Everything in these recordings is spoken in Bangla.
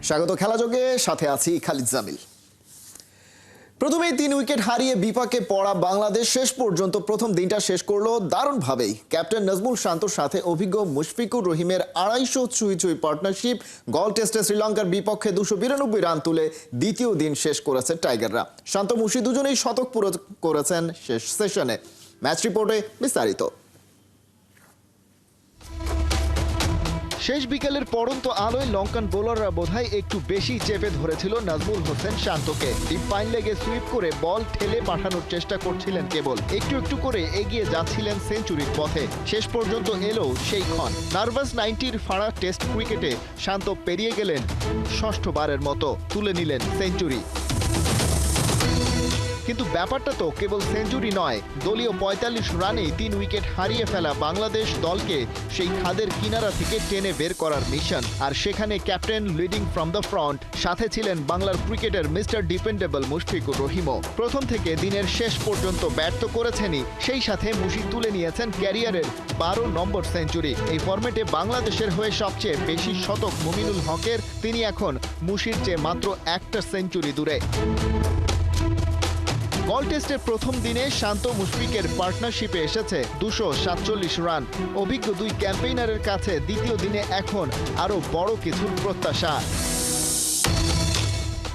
স্বাগত খেলাযোগে, সাথে আছি খালিদ জামিল। প্রথমেই 3 উইকেট হারিয়ে বিপাকে পড়া বাংলাদেশ শেষ পর্যন্ত প্রথম দিনটা শেষ করলো দারুণভাবেই। ক্যাপ্টেন নাজমুল শান্তর সাথে অভিজ্ঞ মুশফিকুর রহিমের 250 ছুঁই পার্টনারশিপ গল টেস্টে শ্রীলঙ্কার বিপক্ষে 292 রান তুলে দ্বিতীয় দিন শেষ করেছে টাইগাররা। শান্ত মুশি দুজনেই শতক পুরো করেছেন শেষ সেশনে। ম্যাচ রিপোর্টে বিস্তারিত। শেষ বিকেলের পড়ন্ত আলোয় লঙ্কান বোলাররা বোধহয় একটু বেশি চেপে ধরেছিল নাজমুল হোসেন শান্তকে। ডিপ পাইন লেগে সুইপ করে বল ঠেলে পাঠানোর চেষ্টা করছিলেন কেবল, একটু একটু করে এগিয়ে যাচ্ছিলেন সেঞ্চুরির পথে। শেষ পর্যন্ত এলো সেই ক্ষণ। নার্ভাস 90-র ফাড়া টেস্ট ক্রিকেটে শান্ত পেরিয়ে গেলেন ষষ্ঠবারের মতো, তুলে নিলেন সেঞ্চুরি। কিন্তু ব্যাপারটা তো কেবল সেঞ্চুরি নয়, দলীয় 45 রানেই 3 উইকেট হারিয়ে ফেলা বাংলাদেশ দলকে সেই খাদের কিনারা থেকে টেনে বের করার মিশন। আর সেখানে captain leading from the front, সাথে ছিলেন বাংলার ক্রিকেটের মিস্টার ডিপেন্ডেবল মুশফিকুর রহিমও। প্রথম থেকে দিনের শেষ পর্যন্ত ব্যর্থ করেছেনই, সেই সাথে মুশি তুলে নিয়েছেন ক্যারিয়ারের 12 নম্বর সেঞ্চুরি। এই ফরম্যাটে বাংলাদেশের হয়ে সবচেয়ে বেশি শতক মুমিনুল হকের, তিনি এখন মুশির চেয়ে মাত্র একটা সেঞ্চুরি দূরে। গল টেস্টের প্রথম দিনে শান্ত মুশফিকের পার্টনারশিপে এসেছে 247 রান। অভিজ্ঞ দুই ক্যাম্পেইনারের কাছে দ্বিতীয় দিনে এখন আরও বড় কিছুর প্রত্যাশা।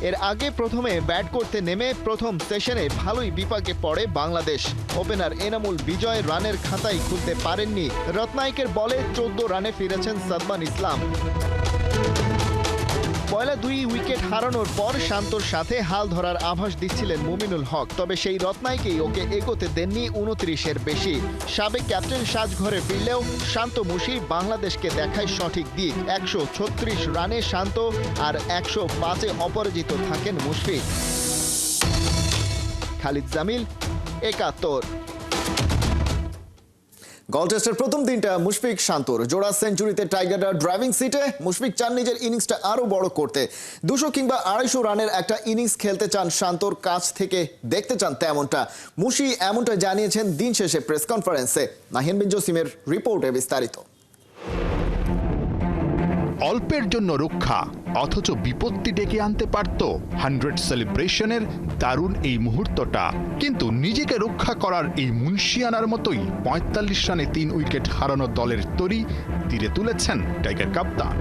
এর আগে প্রথমে ব্যাট করতে নেমে প্রথম সেশনে ভালোই বিপাকে পড়ে বাংলাদেশ। ওপেনার এনামুল বিজয় রানের খাতাই খুলতে পারেননি। রত্নায়কের বলে 14 রানে ফিরেছেন সাদমান ইসলাম। পয়লা 2 উইকেট হারানোর পর শান্তর সাথে হাল ধরার আভাস দিচ্ছিলেন মুমিনুল হক, তবে সেই রত্নায়কেই ওকে এগোতে দেননি 29-এর বেশি। সাবেক ক্যাপ্টেন সাজঘরে ফিরলেও শান্ত মুশি বাংলাদেশকে দেখায় সঠিক দিক। 136 রানে শান্ত আর 105-এ অপরাজিত থাকেন মুশফিক। খালিদ জামিল, 71। গল টেস্টের প্রথম দিনটা মুশফিক শান্তর জোড়া সেঞ্চুরিতে টাইগাররা ড্রাইভিং সিটে। মুশফিক চান নিজের ইনিংসটা আরো বড় করতে। 200 কিংবা 250 রানের একটা ইনিংস খেলতে চান শান্তর, কাছ থেকে দেখতে চান তেমনটা। মুশি এমনটা জানিয়েছেন দিন শেষে প্রেস কনফারেন্সে। নাহিয়ান বিন জসিমের রিপোর্টে বিস্তারিত। অল্পের জন্য রক্ষা, অথচ বিপত্তি ডেকে আনতে পারত 100 সেলিব্রেশনের দারুণ এই মুহূর্তটা। কিন্তু নিজেকে রক্ষা করার এই মুন্সিয়ানার মতোই 45 রানে 3 উইকেট হারানো দলের তরি তীরে তুলেছেন টাইগার কাপ্তান।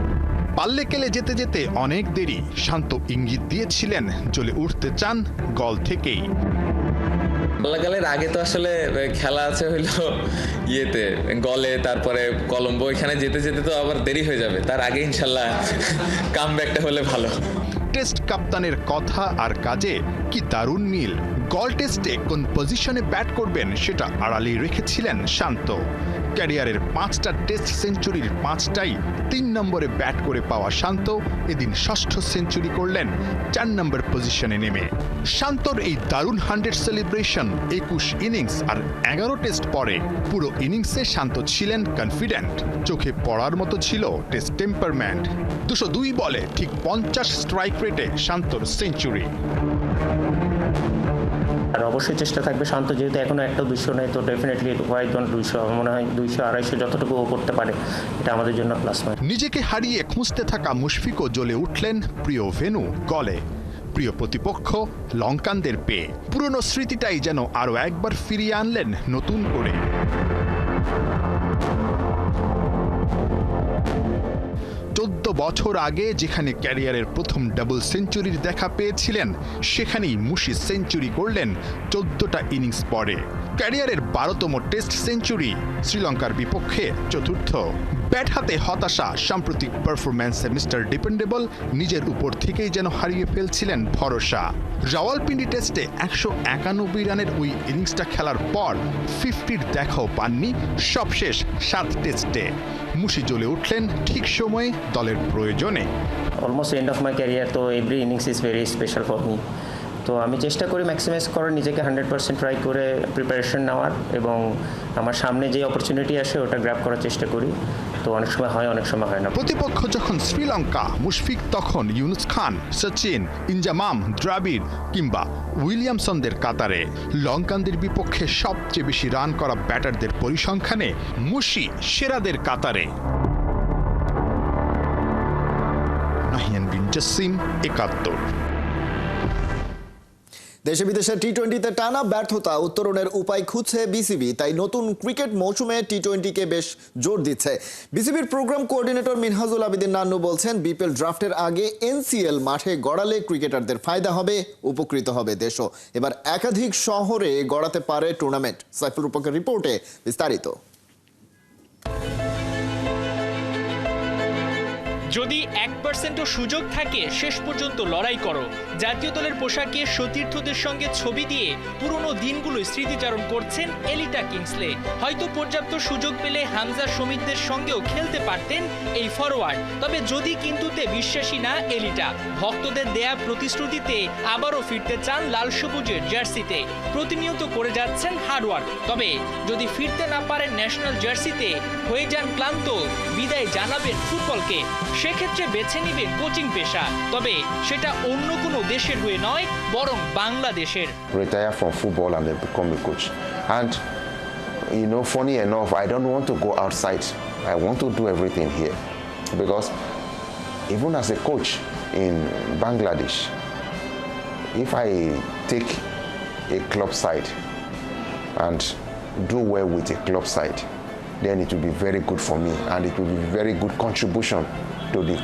পাল্লে কেলে যেতে যেতে অনেক দেরি, শান্ত ইঙ্গিত দিয়েছিলেন জ্বলে উঠতে চান গল থেকেই। বলাকালের আগে তো আসলে খেলা আছে হইলো ইয়েতে গলে, তারপরে কলম্বো, এখানে যেতে যেতে তো আবার দেরি হয়ে যাবে। তার আগে ইনশাল্লাহ কামব্যাকটা হলে ভালো। টেস্ট কাপ্তানের কথা আর কাজে কি দারুণ মিল। গল টেস্টে কোন পজিশনে ব্যাট করবেন সেটা আড়ালেই রেখেছিলেন শান্ত। ক্যারিয়ারের 5টা টেস্ট সেঞ্চুরির 5টাই 3 নম্বরে ব্যাট করে পাওয়া শান্ত এদিন ষষ্ঠ সেঞ্চুরি করলেন 4 নম্বর পজিশনে নেমে। শান্তর এই দারুণ 100 সেলিব্রেশন 21 ইনিংস আর 11 টেস্ট পরে। পুরো ইনিংসে শান্ত ছিলেন কনফিডেন্ট, চোখে পড়ার মতো ছিল টেস্ট টেম্পারমেন্ট। 202 বলে ঠিক 50 স্ট্রাইক রেটে শান্তর সেঞ্চুরি। আর অবশ্যই চেষ্টা থাকবে শান্ত, যেহেতু এখনো একটা 200 নেই, তো ডেফিনেটলি 200 মনে হয় 200-250 যতটুকু ও করতে পারে এটা আমাদের জন্য প্লাস পয়েন্ট। নিজেকে হারিয়ে খুঁজতে থাকা মুশফিকও জ্বলে উঠলেন প্রিয় ভেন্যু গলে। প্রিয় প্রতিপক্ষ লঙ্কানদের পেয়ে পুরনো স্মৃতিটাই যেন আরো একবার ফিরিয়ে আনলেন নতুন করে। 14 বছর আগে যেখানে ক্যারিয়ারের প্রথম ডাবল সেঞ্চুরির দেখা পেয়েছিলেন, সেখানেই মুশি সেঞ্চুরি করলেন 14টা ইনিংস পরে। ক্যারিয়ারের 12তম টেস্ট সেঞ্চুরি, শ্রীলঙ্কার বিপক্ষে চতুর্থ। ব্যাট হাতে হতাশা সাম্প্রতিক পারফরম্যান্সে মিস্টার ডিপেন্ডেবল নিজের উপর থেকেই যেন হারিয়ে ফেলছিলেন ভরসা। রাওয়ালপিন্ডি টেস্টে 191 রানের ওই ইনিংসটা খেলার পর 50-র দেখাও পাননি সবশেষ 7 টেস্টে। মুশি জ্বলে উঠলেন ঠিক সময়ে দলের প্রয়োজনে। Almost end of my career, তো every innings is very special for me. তো আমি চেষ্টা করি ম্যাক্সিমাইজ করার, নিজেকে 100% ট্রাই করে প্রিপারেশন নেওয়ার, এবং আমার সামনে যে অপরচুনিটি আসে ওটা গ্র্যাব করার চেষ্টা করি। তো অনেক সময় হয়, অনেক সময় হয় না। প্রতিপক্ষ যখন শ্রীলঙ্কা, মুশফিক তখন ইউনুস খান, সচিন, ইনজামাম, দ্রাবিড় কিংবা উইলিয়ামসনদের কাতারে। লঙ্কানদের বিপক্ষে সবচেয়ে বেশি রান করা ব্যাটারদের পরিসংখ্যানে মুশি সেরাদের কাতারে। নাহিয়ান বিন জসিম, ৭১। দেশে বিদেশে টি-20তে টানা ব্যর্থতা উত্তরণের উপায় খুঁজছে বিসিবি, তাই নতুন ক্রিকেট মৌসুমে টি-20কে বেশ জোর দিচ্ছে। বিসিবির প্রোগ্রাম কোঅর্ডিনেটর মিনহাজুল আবেদিন নান্নু বলছেন, বিপিএল ড্রাফটের আগে এনসিএল মাঠে গড়ালে ক্রিকেটারদের ফায়দা হবে, উপকৃত হবে দেশও। এবার একাধিক শহরে গড়াতে পারে টুর্নামেন্ট। সাইফুল রূপকের রিপোর্টে বিস্তারিত। যদি 1%ও সুযোগ থাকে, শেষ পর্যন্ত লড়াই করো। জাতীয় দলের পোশাকে সতীর্থদের সঙ্গে ছবি দিয়ে পুরনো দিনগুলো স্মৃতিচারণ করছেন এলিটা কিংসলে। হয়তো পর্যাপ্ত সুযোগ পেলে হামজা শমীদদের সঙ্গেও খেলতে পারতেন এই ফরওয়ার্ড। তবে যদি কিন্তুতে বিশ্বাসী না এলিটা। ভক্তদের দেয়া প্রতিশ্রুতিতে আবারও ফিরতে চান লাল সবুজের জার্সিতে। প্রতিনিয়ত করে যাচ্ছেন হার্ডওয়ার্ক। তবে যদি ফিরতে না পারেন ন্যাশনাল জার্সিতে, হয়ে যান ক্লান্ত, বিদায় জানাবেন ফুটবলকে। সেক্ষেত্রে বেছে নিবে কোচিং পেশা, তবে সেটা অন্য কোনো দেশের হয়ে নয়, বরং বাংলাদেশের। Retire from football and then become a coach. And you know, funny enough, I don't want to go outside. I want to do everything here, because even as a coach in Bangladesh, if I take a club side and do well with a club side, then it will be very good for me, and it will be very good contribution to the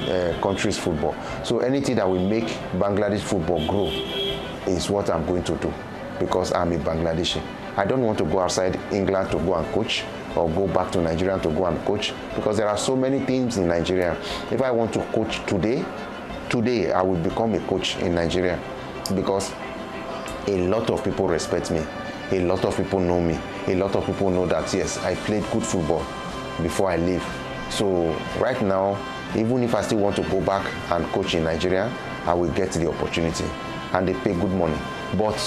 country's football. So anything that will make Bangladesh football grow is what I'm going to do, because I'm a Bangladeshi. I don't want to go outside England to go and coach, or go back to Nigeria to go and coach, because there are so many teams in Nigeria. If I want to coach today I will become a coach in Nigeria, because a lot of people respect me, a lot of people know me, a lot of people know that yes, I played good football before I leave. So right now, even if I still want to go back and coach in Nigeria, I will get the opportunity, and they pay good money. But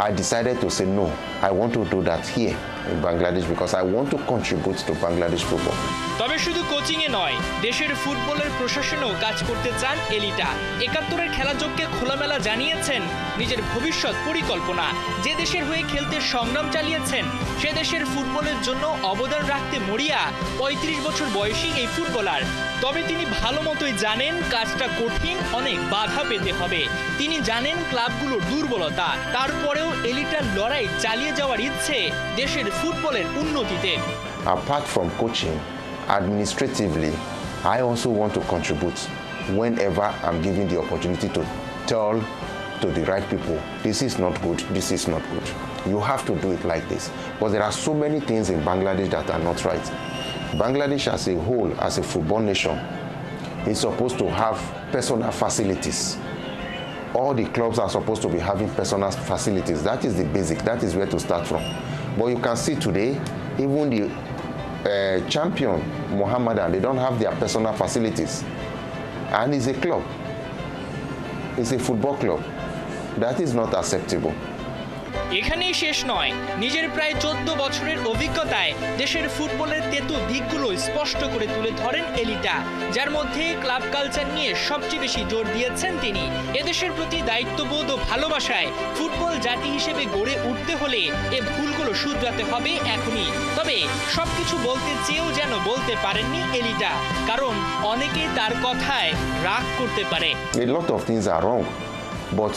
I decided to say no, I want to do that here in Bangladesh, because I want to contribute to Bangladesh football. তবে শুধু কোচিংয়ে নয়, দেশের ফুটবলের প্রশাসনেও কাজ করতে চান এলিটা। ৭১-এর খেলাযোগকে খোলামেলা জানিয়েছেন নিজের ভবিষ্যৎ পরিকল্পনা। যে দেশের হয়ে খেলতে সংগ্রাম চালিয়েছেন, সে দেশের ফুটবলের জন্য অবদান রাখতে মরিয়া ৩৫ বছর বয়সী এই ফুটবলার। তবে তিনি ভালো মতোই জানেন কাজটা কঠিন, অনেক বাধা পেতে হবে। তিনি জানেন ক্লাবগুলোর দুর্বলতা, তারপরেও এলিটার লড়াই চালিয়ে যাওয়ার ইচ্ছে দেশের ফুটবলের উন্নতিতে। Apart from coaching, administratively, I also want to contribute whenever I'm given the opportunity to tell to the right people, this is not good, this is not good. You have to do it like this. But there are so many things in Bangladesh that are not right. Bangladesh as a whole, as a football nation, is supposed to have personal facilities. All the clubs are supposed to be having personal facilities. That is the basic, that is where to start from. But you can see today, even the champion, Mohammedan, they don't have their personal facilities. And it's a club. It's a football club. That is not acceptable. এখানেই শেষ নয়, নিজের প্রায় 14 বছরের অভিজ্ঞতায় দেশের ফুটবলের তেতো দিকগুলো স্পষ্ট করে তুলে ধরেন এলিটা, যার মধ্যে ক্লাব কালচার নিয়ে সবচেয়ে বেশি জোর দিয়েছেন তিনি। এদেশের প্রতি দায়িত্ববোধ ও ভালোবাসায় ফুটবল জাতি হিসেবে গড়ে উঠতে হলে এ ভুলগুলো শুধরাতে হবে এখনই। তবে সবকিছু বলতে চেয়েও যেন বলতে পারেননি এলিটা, কারণ অনেকেই তার কথায় রাগ করতে পারে। A lot of things are wrong, but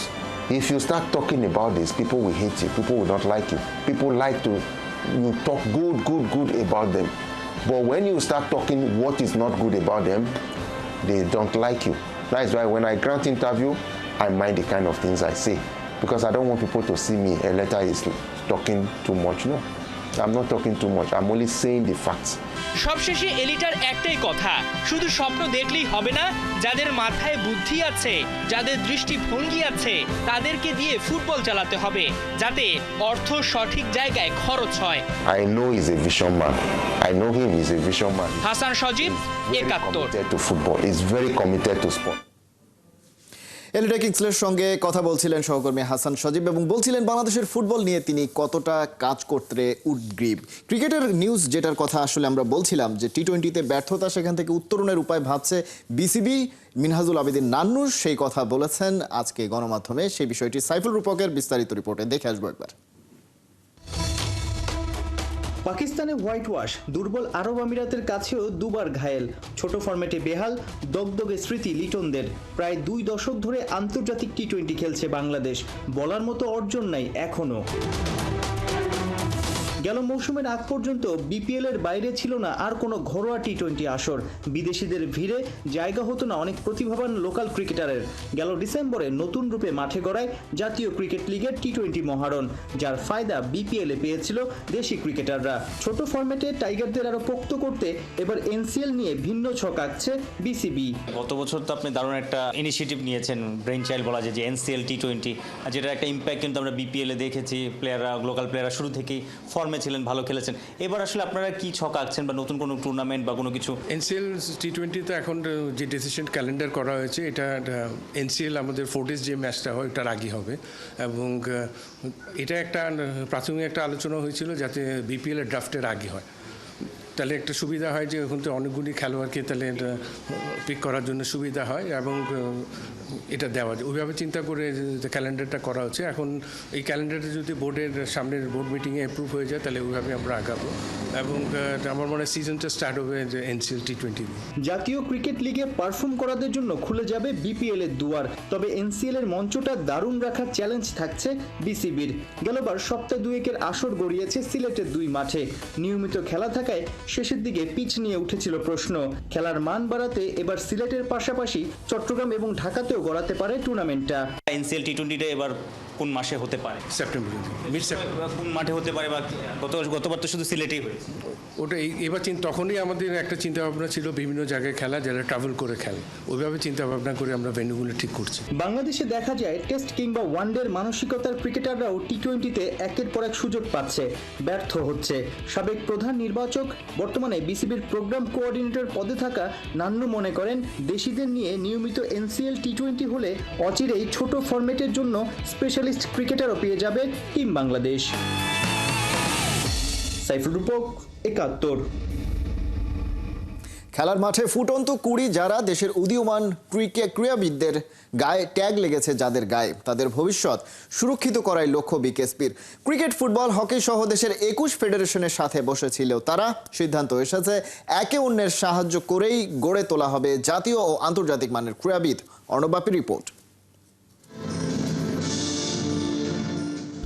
if you start talking about this, people will hate you, people will not like you. People like to, you talk good about them. But when you start talking what is not good about them, they don't like you. That is why when I grant interview, I mind the kind of things I say, because I don't want people to see me, a letter is talking too much. No, I'm not talking too much, I'm only saying the facts. সবশেষে এলিটার একটাই কথা, শুধু স্বপ্ন দেখলেই হবে না, যাদের মাথায় বুদ্ধি আছে, যাদের দৃষ্টিভঙ্গি আছে, তাদেরকে দিয়ে ফুটবল চালাতে হবে, যাতে অর্থ সঠিক জায়গায় খরচ হয়। I know he's a vision man. I know him, he's a vision man. Hasan Sajib, ৭১। Committed to football. He's very committed to sport. Elita কিংসলের সঙ্গে কথা বলছিলেন সহকর্মী হাসান সজীব, এবং বলছিলেন বাংলাদেশের ফুটবল নিয়ে তিনি কতটা কাজ করতে উদ্গ্রীব। ক্রিকেটের নিউজ যেটার কথা আসলে আমরা বলছিলাম, যে টি-20তে ব্যর্থতা, সেখান থেকে উত্তরণের উপায় ভাবছে বিসিবি। মিনহাজুল আবেদিন নান্নু সেই কথা বলেছেন আজকে গণমাধ্যমে। সেই বিষয়টি সাইফুল রূপকের বিস্তারিত রিপোর্টে দেখে আসবো একবার। পাকিস্তানে হোয়াইট ওয়াশ, দুর্বল আরব আমিরাতের কাছেও দুবার ঘায়েল, ছোট ফরম্যাটে বেহাল, দগদগে স্মৃতি লিটনদের। প্রায় 2 দশক ধরে আন্তর্জাতিক টি-20 খেলছে বাংলাদেশ, বলার মতো অর্জন নাই এখনো। গেল মৌসুমের আগ পর্যন্ত বিপিএল এর বাইরে ছিল না আর কোনো ঘরোয়া টি-20 আসর। বিদেশিদের ভিড়ে জায়গা হতো না অনেক প্রতিভাবান লোকাল ক্রিকেটারের। গেল ডিসেম্বরে নতুন রূপে মাঠে গড়ায় জাতীয় ক্রিকেট লিগের টি-20 মহারণ, যার ফায়দা বিপিএল এ পেয়েছিল দেশি ক্রিকেটাররা। ছোট ফরম্যাটে টাইগারদের আরো পোক্ত করতে এবার এনসিএল নিয়ে ভিন্ন ছক আঁকছে বিসিবি। গত বছর তো আপনি দারুণ একটা ইনিশিয়েটিভ নিয়েছেন, ব্রেইন চাইল্ড বলা যায়, যে এনসিএল টি-20, যেটার একটা ইম্প্যাক্ট কিন্তু আমরা বিপিএল এ দেখেছি। প্লেয়াররা, লোকাল প্লেয়াররা শুরু থেকেই ফর্মে ছিলেন, ভালো খেলেছেন। এবার আসলে আপনারা কি ছক আঁকছেন বা নতুন কোনো টুর্নামেন্ট বা কোনো কিছু? এনসিএল টি-20তে এখন যে ডিসিশন ক্যালেন্ডার করা হয়েছে, এটা এনসিএল আমাদের 4 ডেজ যে ম্যাচটা হয় ওটার আগে হবে, এবং এটা একটা প্রাথমিক একটা আলোচনা হয়েছিল যাতে বিপিএল এর ড্রাফটের আগে হয়। তাহলে একটা সুবিধা হয় যে ওখান থেকে অনেকগুলি খেলোয়াড়কে তাহলে পিক করার জন্য সুবিধা হয়, এবং এটা দেওয়া যায়। ওইভাবে চিন্তা করে ক্যালেন্ডারটা করা হচ্ছে। এখন এই ক্যালেন্ডারটা যদি বোর্ডের সামনের বোর্ড মিটিংয়ে অ্যাপ্রুভ হয়ে যায় তাহলে ওইভাবে আমরা আগাবো, এবং আমার মনে হয় সিজনটা স্টার্ট হবে যে এনসিএল টি-20 দিয়ে। জাতীয় ক্রিকেট লিগে পারফর্ম করাদের জন্য খুলে যাবে বিপিএল এর দুয়ার। তবে এনসিএল এর মঞ্চটা দারুণ রাখার চ্যালেঞ্জ থাকছে বিসিবির। গেলবার সপ্তাহ 2 আসর গড়িয়েছে সিলেটের 2 মাঠে। নিয়মিত খেলা থাকায় শেষের দিকে পিচ নিয়ে উঠেছিল প্রশ্ন। খেলার মান বাড়াতে এবার সিলেটের পাশাপাশি চট্টগ্রাম এবং ঢাকাতেও গড়াতে পারে টুর্নামেন্টটা। এনসিএল টি-20টা এবার কোন মাসে হতে পারে? September, mid September. কোন মাঠে হতে পারে? বা গতবার তো শুধু সিলেটেই হয়েছে। ওটা এবার তখনই আমাদের একটা চিন্তা ভাবনা ছিল বিভিন্ন জায়গায় খেলা, যারা ট্রাভেল করে খেলে, ওইভাবে চিন্তা ভাবনা করে আমরা ভেন্যুগুলো ঠিক করছি। বাংলাদেশে দেখা যায় টেস্ট কিংবা ওয়ানডের মানসিকতার ক্রিকেটাররাও টি-20তে একের পর এক সুযোগ পাচ্ছে, ব্যর্থ হচ্ছে। সাবেক প্রধান নির্বাচক, বর্তমানে বিসিবির প্রোগ্রাম কোঅর্ডিনেটর পদে থাকা নান্নু মনে করেন দেশিদের নিয়ে নিয়মিত এনসিএল টি-20 হলে অচিরেই ছোট ফরম্যাটের জন্য স্পেশালিস্ট ক্রিকেটারও পেয়ে যাবে টিম বাংলাদেশ। সাইফুল রূপক, 71। খেলার মাঠে ফুটন্ত কুড়ি যারা দেশের উদীয়মান ক্রীড়াবিদদের গায়ে ট্যাগ লেগেছে, যাদের গায়ে তাদের ভবিষ্যৎ সুরক্ষিত করাই লক্ষ্য বিকেএসপির। ক্রিকেট, ফুটবল, হকি সহ দেশের 21 ফেডারেশনের সাথে বসেছিল তারা। সিদ্ধান্ত এসেছে একে অন্যের সাহায্য করেই গড়ে তোলা হবে জাতীয় ও আন্তর্জাতিক মানের ক্রীড়াবিদ। অর্ণবাপীর রিপোর্ট।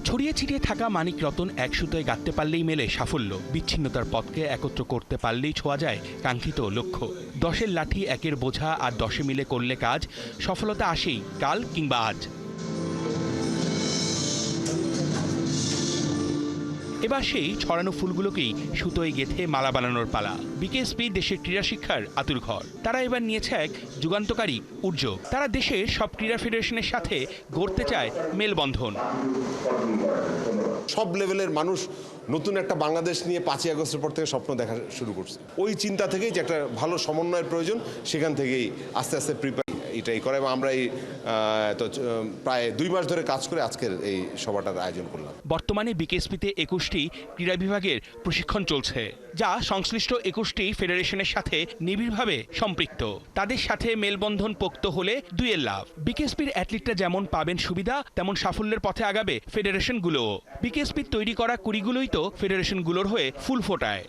ছড়িয়ে ছিটিয়ে থাকা মানিক রতন এক সুতোয় গাঁথতে পারলেই মেলে সাফল্য। বিচ্ছিন্নতার পথকে একত্র করতে পারলেই ছোঁয়া যায় কাঙ্ক্ষিত লক্ষ্য। 10-এর লাঠি 1-এর বোঝা আর 10-এ মিলে করলে কাজ, সফলতা আসেই কাল কিংবা আজ। এবার সেই ছড়ানো ফুলগুলোকেই সুতোয় গেঁথে মালা বানানোর পালা। বিকেএসপি দেশের ক্রীড়া শিক্ষার আতুর ঘর। তারা এবার নিয়েছে এক যুগান্তকারী উদ্যোগ। তারা দেশের সব ক্রীড়া ফেডারেশনের সাথে গড়তে চায় মেলবন্ধন। সব লেভেলের মানুষ নতুন একটা বাংলাদেশ নিয়ে 5ই আগস্টের পর থেকে স্বপ্ন দেখা শুরু করছে। ওই চিন্তা থেকেই যে একটা ভালো সমন্বয়ের প্রয়োজন, সেখান থেকেই আস্তে আস্তে এটাই করে, এবং আমরা এই প্রায় 2 মাস ধরে কাজ করে আজকের এই সভাটার আয়োজন করলাম। বর্তমানে বিকেএসপিতে 21টি ক্রীড়া বিভাগের প্রশিক্ষণ চলছে, যা সংশ্লিষ্ট 21টি ফেডারেশনের সাথে নিবিড়ভাবে সম্পৃক্ত। তাদের সাথে মেলবন্ধন পোক্ত হলে 2-এর লাভ। বিকেএসপির অ্যাথলিটরা যেমন পাবেন সুবিধা, তেমন সাফল্যের পথে আগাবে ফেডারেশনগুলোও। বিকেএসপির তৈরি করা কুড়িগুলোই তো ফেডারেশনগুলোর হয়ে ফুল ফোটায়।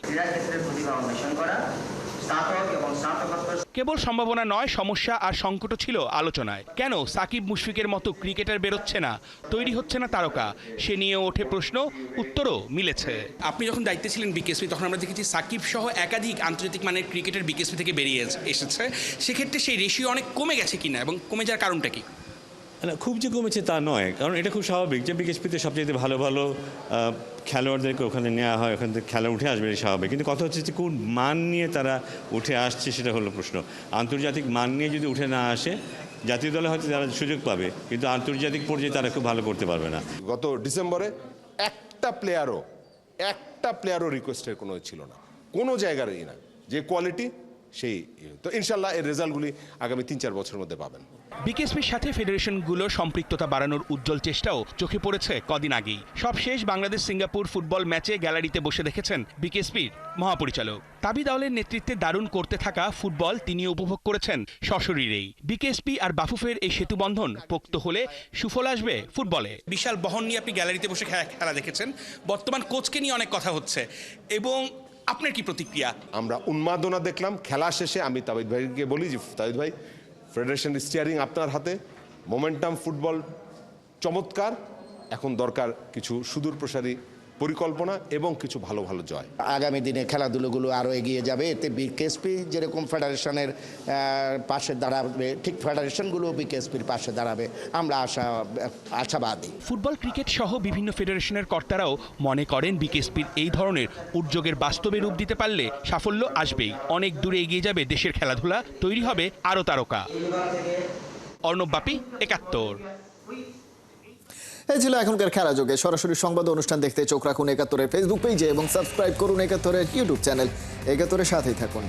কেবল সম্ভাবনা নয়, সমস্যা আর সংকটও ছিল আলোচনায়। কেন সাকিব মুশফিকের মতো ক্রিকেটার বেরোচ্ছে না, তৈরি হচ্ছে না তারকা, সে নিয়েও ওঠে প্রশ্ন, উত্তরও মিলেছে। আপনি যখন দায়িত্বে ছিলেন বিকেএসপি, তখন আমরা দেখেছি সাকিব সহ একাধিক আন্তর্জাতিক মানের ক্রিকেটার বিকেএসপি থেকে বেরিয়ে এসেছে। সেক্ষেত্রে সেই রেশিও অনেক কমে গেছে কিনা, এবং কমে যাওয়ার কারণটা কি? না, খুব যে কমেছে তা নয়, কারণ এটা খুব স্বাভাবিক যে বিকেএসপিতে সবচেয়ে ভালো ভালো খেলোয়াড়দেরকে ওখানে নেওয়া হয়, ওখান থেকে খেলা উঠে আসবে, স্বাভাবিক। কিন্তু কথা হচ্ছে যে কোন মান নিয়ে তারা উঠে আসছে, সেটা হলো প্রশ্ন। আন্তর্জাতিক মান নিয়ে যদি উঠে না আসে, জাতীয় দলে হয়তো তারা সুযোগ পাবে, কিন্তু আন্তর্জাতিক পর্যায়ে তারা খুব ভালো করতে পারবে না। গত ডিসেম্বরে একটা প্লেয়ারও রিকোয়েস্টের কোনো ছিল না, কোনো জায়গারই না। যে কোয়ালিটি সেই তো ইনশাল্লাহ এর রেজাল্টগুলি আগামী 3-4 বছরের মধ্যে পাবেন। বিকেএসপির সাথে ফেডারেশনগুলোর সম্পৃক্ততা বাড়ানোর উজ্জ্বল চেষ্টাও চোখে পড়েছে কদিন আগেই। সবশেষ বাংলাদেশ সিঙ্গাপুর ফুটবল ম্যাচে গ্যালারিতে বসে দেখেছেন বিকেএসপির মহাপরিচালক তাবিদ আউলের নেতৃত্বে দারুণ করতে থাকা ফুটবল তিনিও উপভোগ করেছেন সশরীরেই। বিকেএসপি আর বাফুফের এই সেতুবন্ধন পোক্ত হলে সুফল আসবে ফুটবলে। বিশাল বহন নিয়ে আপনি গ্যালারিতে বসে খেলা দেখেছেন, বর্তমান কোচকে নিয়ে অনেক কথা হচ্ছে, এবং আপনার কি প্রতিক্রিয়া? আমরা উন্মাদনা দেখলাম খেলা শেষে। আমি তাবিদ ভাইকে বলি যে তাবিদ ভাই, ফেডারেশন স্টিয়ারিং আপনার হাতে, মোমেন্টাম ফুটবল চমৎকার, এখন দরকার কিছু সুদূর প্রসারী পরিকল্পনা এবং কিছু ভালো ভালো জয়। আগামী দিনে খেলাধুলোগুলো আরও এগিয়ে যাবে, এতে বিকেএসপি যেরকম ফেডারেশনের পাশে দাঁড়াবে, ঠিক ফেডারেশনগুলো বিকেএসপির পাশে দাঁড়াবে, আমরা আশাবাদী। ফুটবল ক্রিকেট সহ বিভিন্ন ফেডারেশনের কর্তারাও মনে করেন বিকেএসপির এই ধরনের উদ্যোগের বাস্তবে রূপ দিতে পারলে সাফল্য আসবেই। অনেক দূরে এগিয়ে যাবে দেশের খেলাধুলা, তৈরি হবে আরও তারকা। অর্ণব বাপি, ৭১। এই ছিল এখনকার খেলা যোগে। সরাসরি সংবাদ অনুষ্ঠান দেখতে চোখ রাখুন ৭১-এর ফেসবুক পেজে এবং সাবস্ক্রাইব করুন ৭১-এর ইউটিউব চ্যানেল। ৭১-এর সাথেই থাকুন।